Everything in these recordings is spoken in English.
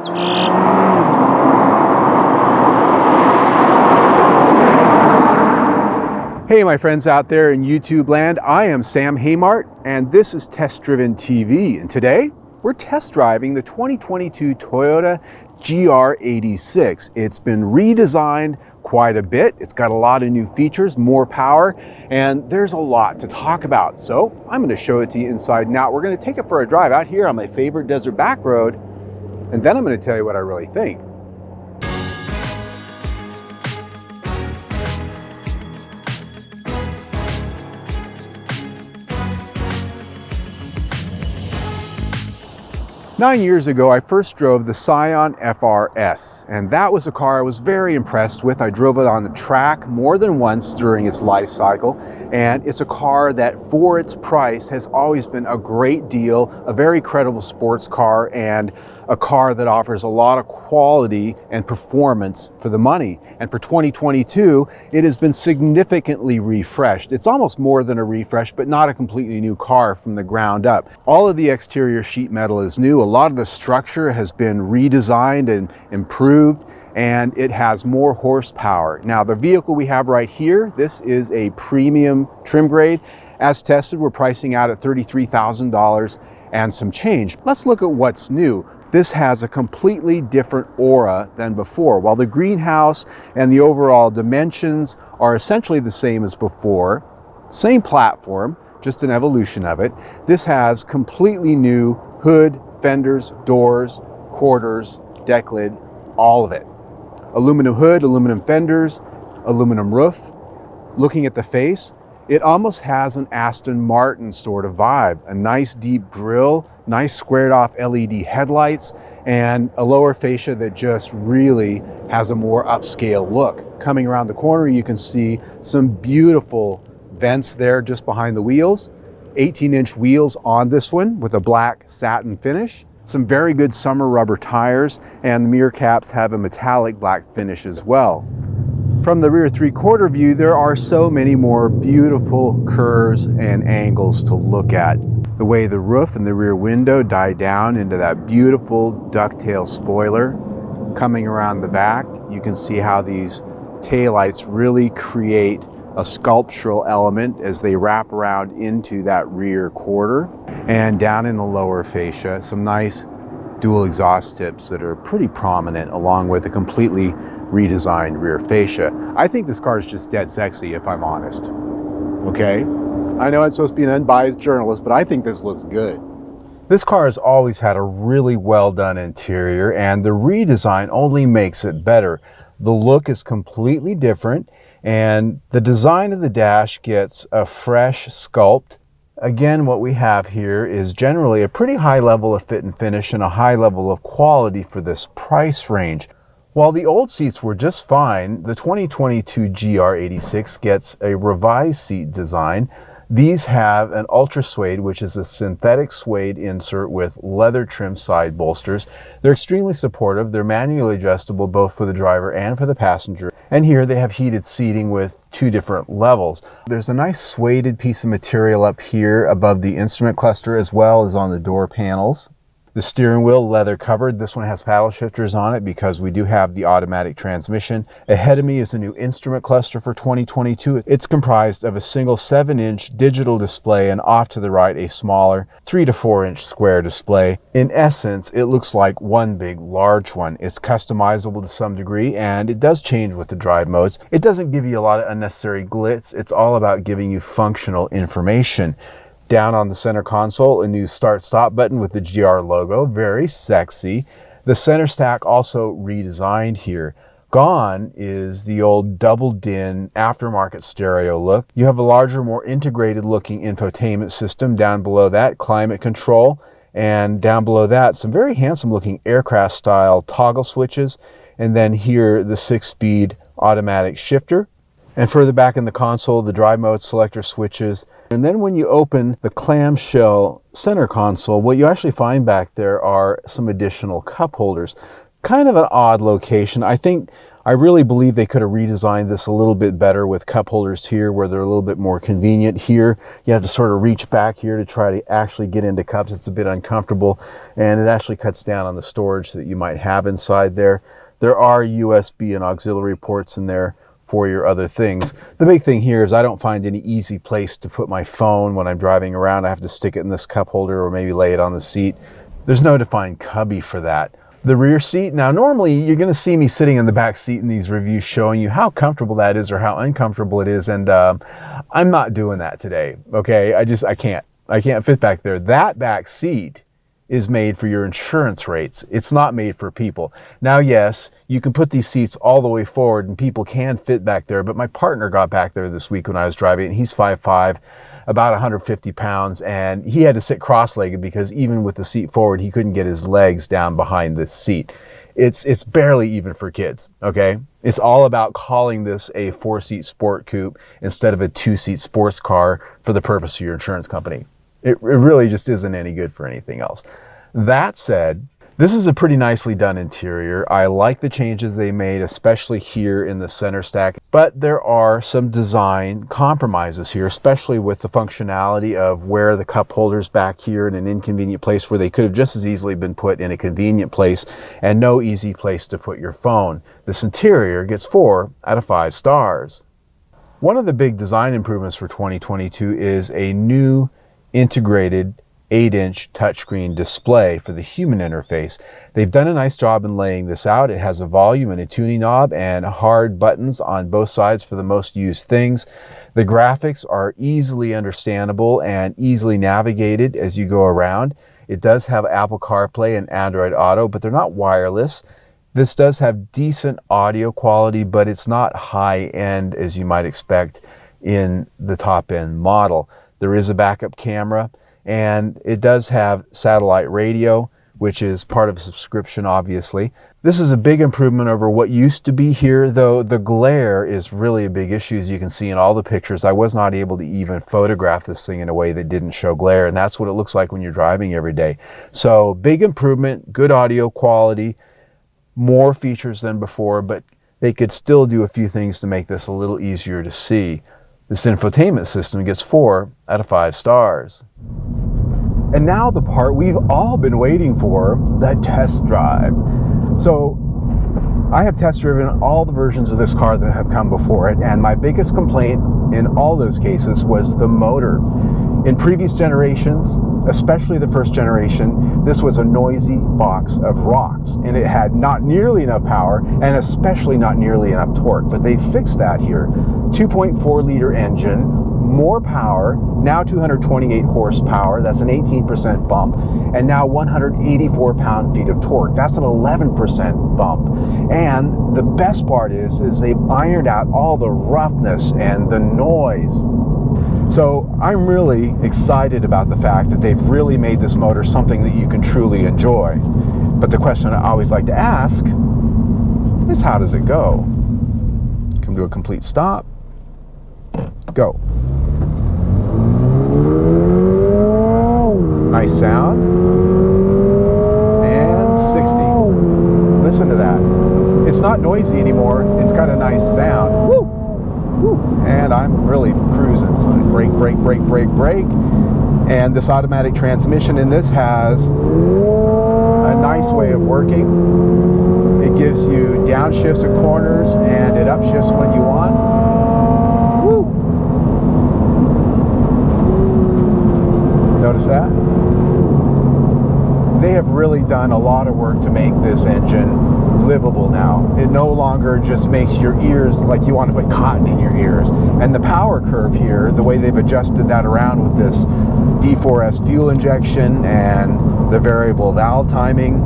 Hey my friends out there in YouTube land, I am Sam Haymart and this is Test Driven TV, and today we're test driving the 2022 Toyota GR86. It's been redesigned quite a bit. It's got a lot of new features, more power, and there's a lot to talk about. So I'm going to show it to you inside and out. We're going to take it for a drive out here on my favorite desert back road, and then I'm going to tell you what I really think. Nine years ago, I first drove the Scion FR-S, and that was a car I was very impressed with. I drove it on the track more than once during its life cycle, and it's a car that, for its price, has always been a great deal, a very credible sports car, and a car that offers a lot of quality and performance for the money. And for 2022, it has been significantly refreshed. It's almost more than a refresh, but not a completely new car from the ground up. All of the exterior sheet metal is new. A lot of the structure has been redesigned and improved, and it has more horsepower. Now, the vehicle we have right here, this is a premium trim grade. As tested, we're pricing out at $33,000 and some change. Let's look at what's new. This has a completely different aura than before. While the greenhouse and the overall dimensions are essentially the same as before, same platform, just an evolution of it, this has completely new hood, fenders, doors, quarters, deck lid, all of it. Aluminum hood, aluminum fenders, aluminum roof. Looking at the face, it almost has an Aston Martin sort of vibe. A nice deep grille, nice squared off LED headlights, and a lower fascia that just really has a more upscale look. Coming around the corner, you can see some beautiful vents there just behind the wheels. 18-inch wheels on this one with a black satin finish. Some very good summer rubber tires, and the mirror caps have a metallic black finish as well. From the rear three-quarter view, there are so many more beautiful curves and angles to look at. The way the roof and the rear window die down into that beautiful ducktail spoiler. Coming around the back, you can see how these taillights really create a sculptural element as they wrap around into that rear quarter. And down in the lower fascia, some nice dual exhaust tips that are pretty prominent, along with a completely redesigned rear fascia. I think this car is just dead sexy, if I'm honest. Okay? I know I'm supposed to be an unbiased journalist, but I think this looks good. This car has always had a really well done interior, and the redesign only makes it better. The look is completely different, and the design of the dash gets a fresh sculpt. Again, what we have here is generally a pretty high level of fit and finish and a high level of quality for this price range. While the old seats were just fine, the 2022 GR86 gets a revised seat design. These have an ultra suede, which is a synthetic suede insert with leather trim side bolsters. They're extremely supportive. They're manually adjustable both for the driver and for the passenger. And here they have heated seating with two different levels. There's a nice suede piece of material up here above the instrument cluster, as well as on the door panels. The steering wheel, leather covered. This one has paddle shifters on it because we do have the automatic transmission. Ahead of me is a new instrument cluster for 2022. It's comprised of a single 7-inch digital display, and off to the right a smaller 3 to 4-inch square display. In essence, it looks like one big large one. It's customizable to some degree, and it does change with the drive modes. It doesn't give you a lot of unnecessary glitz. It's all about giving you functional information. Down on the center console, a new start-stop button with the GR logo, very sexy. The center stack also redesigned here. Gone is the old double din aftermarket stereo look. You have a larger, more integrated looking infotainment system. Down below that, climate control, and down below that, some very handsome looking aircraft style toggle switches, and then here the 6-speed automatic shifter. And further back in the console, the drive mode selector switches. And then when you open the clamshell center console, what you actually find back there are some additional cup holders. Kind of an odd location. I think I really believe they could have redesigned this a little bit better with cup holders here where they're a little bit more convenient. Here, you have to sort of reach back here to try to actually get into cups. It's a bit uncomfortable, and it actually cuts down on the storage that you might have inside there. There are USB and auxiliary ports in there for your other things. The big thing here is I don't find any easy place to put my phone when I'm driving around. I have to stick it in this cup holder or maybe lay it on the seat. There's no defined cubby for that. The rear seat, now normally you're going to see me sitting in the back seat in these reviews showing you how comfortable that is or how uncomfortable it is, and I'm not doing that today, okay? I can't fit back there. That back seat is made for your insurance rates. It's not made for people. Now, yes, you can put these seats all the way forward and people can fit back there, but my partner got back there this week when I was driving, and he's 5'5", about 150 pounds, and he had to sit cross-legged because even with the seat forward, he couldn't get his legs down behind this seat. It's barely even for kids, okay? It's all about calling this a 4-seat sport coupe instead of a 2-seat sports car for the purpose of your insurance company. It really just isn't any good for anything else. That said, this is a pretty nicely done interior. I like the changes they made, especially here in the center stack, but there are some design compromises here, especially with the functionality of where the cup holders back here in an inconvenient place where they could have just as easily been put in a convenient place and no easy place to put your phone. This interior gets 4 out of 5 stars. One of the big design improvements for 2022 is a new integrated 8-inch touchscreen display for the human interface. They've done a nice job in laying this out. It has a volume and a tuning knob and hard buttons on both sides for the most used things. The graphics are easily understandable and easily navigated as you go around. It does have Apple CarPlay and Android Auto, but they're not wireless. This does have decent audio quality, but it's not high-end as you might expect in the top-end model. There is a backup camera, and it does have satellite radio, which is part of a subscription, obviously. This is a big improvement over what used to be here, though the glare is really a big issue, as you can see in all the pictures. I was not able to even photograph this thing in a way that didn't show glare, and that's what it looks like when you're driving every day. So big improvement, good audio quality, more features than before, but they could still do a few things to make this a little easier to see. This infotainment system gets 4 out of 5 stars. And now the part we've all been waiting for, the test drive. So I have test driven all the versions of this car that have come before it, and my biggest complaint in all those cases was the motor. In previous generations, especially the first generation, this was a noisy box of rocks, and it had not nearly enough power and especially not nearly enough torque, but they fixed that here. 2.4 liter engine, more power, now 228 horsepower, that's an 18% bump, and now 184 pound-feet of torque, that's an 11% bump. And the best part is they've ironed out all the roughness and the noise. So I'm really excited about the fact that they've really made this motor something that you can truly enjoy. But the question I always like to ask is, how does it go? Come to a complete stop. Go. Nice sound. And 60. Listen to that. It's not noisy anymore. It's got a nice sound. Woo! And I'm really cruising. So brake, brake, brake, brake, brake. And this automatic transmission in this has a nice way of working. It gives you downshifts at corners and it upshifts when you want. Woo! Notice that? They have really done a lot of work to make this engine livable now. It no longer just makes your ears like you want to put cotton in your ears. And the power curve here, the way they've adjusted that around with this D4S fuel injection and the variable valve timing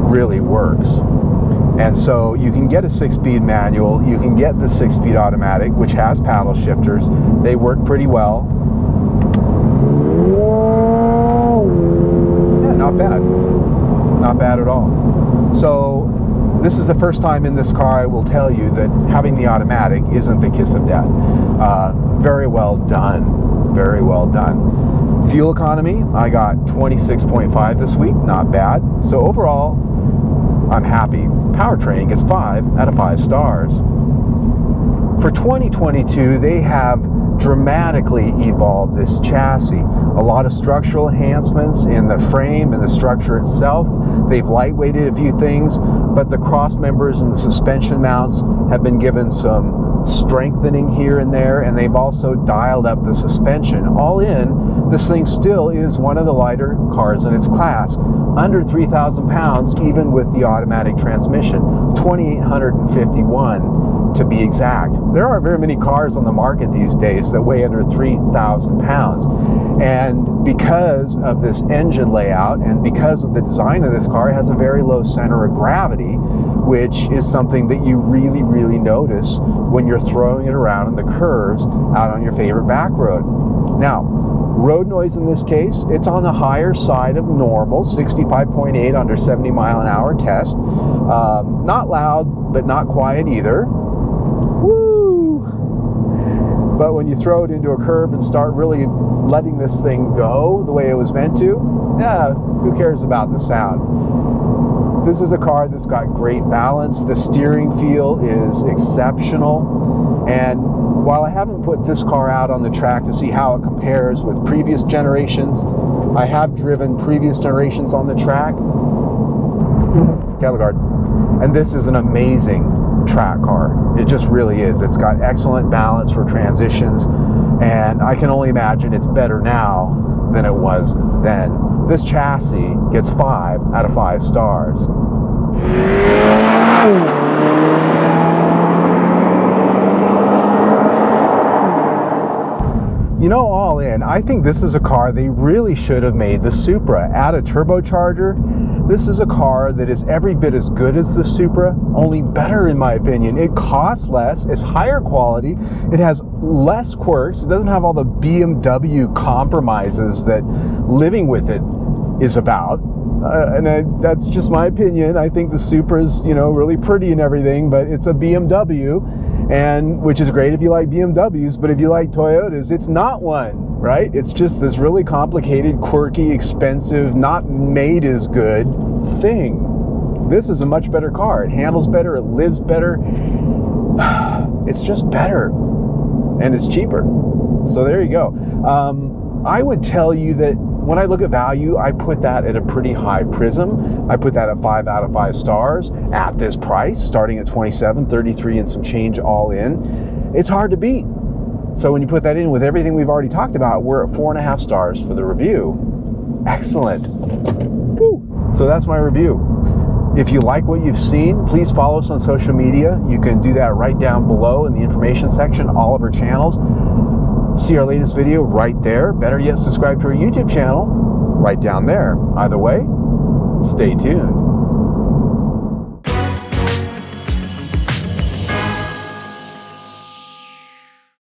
really works. And so you can get a 6-speed manual, you can get the 6-speed automatic, which has paddle shifters. They work pretty well. Yeah, not bad. Not bad at all. So this is the first time in this car I will tell you that having the automatic isn't the kiss of death. Very well done. Very well done. Fuel economy, I got 26.5 this week. Not bad. So overall, I'm happy. Powertrain gets 5 out of 5 stars. For 2022, they have dramatically evolved this chassis. A lot of structural enhancements in the frame and the structure itself. They've lightweighted a few things, but the cross members and the suspension mounts have been given some strengthening here and there, and they've also dialed up the suspension. All in, this thing still is one of the lighter cars in its class. Under 3,000 pounds, even with the automatic transmission. 2,851 to be exact. There aren't very many cars on the market these days that weigh under 3,000 pounds. And because of this engine layout and because of the design of this car, it has a very low center of gravity, which is something that you really, really notice when you're throwing it around in the curves out on your favorite back road. Now, road noise in this case, it's on the higher side of normal, 65.8 under 70 mile an hour test. Not loud, but not quiet either. Woo! But when you throw it into a curve and start really letting this thing go the way it was meant to, yeah, who cares about the sound? This is a car that's got great balance. The steering feel is exceptional. And while I haven't put this car out on the track to see how it compares with previous generations, I have driven previous generations on the track. Cattle guard. And this is an amazing track car. It just really is. It's got excellent balance for transitions, and I can only imagine it's better now than it was then. This chassis gets 5 out of 5 stars. You know, all in, I think this is a car they really should have made the Supra. Add a turbocharger. This is a car that is every bit as good as the Supra, only better in my opinion. It costs less, it's higher quality, it has less quirks, it doesn't have all the BMW compromises that living with it is about. That's just my opinion. I think the Supra's, you know, really pretty and everything, but it's a BMW, and which is great if you like BMWs, but if you like Toyotas, it's not one, right? It's just this really complicated, quirky, expensive, not made as good thing. This is a much better car. It handles better, it lives better. It's just better, and it's cheaper. So there you go. I would tell you that when I look at value, I put that at a pretty high prism. I put that at 5 out of 5 stars at this price, starting at 27, 33 and some change all in. It's hard to beat. So when you put that in with everything we've already talked about, we're at 4.5 stars for the review. Excellent. Woo. So that's my review. If you like what you've seen, please follow us on social media. You can do that right down below in the information section, all of our channels. See our latest video right there. Better yet, subscribe to our YouTube channel right down there. Either way, stay tuned.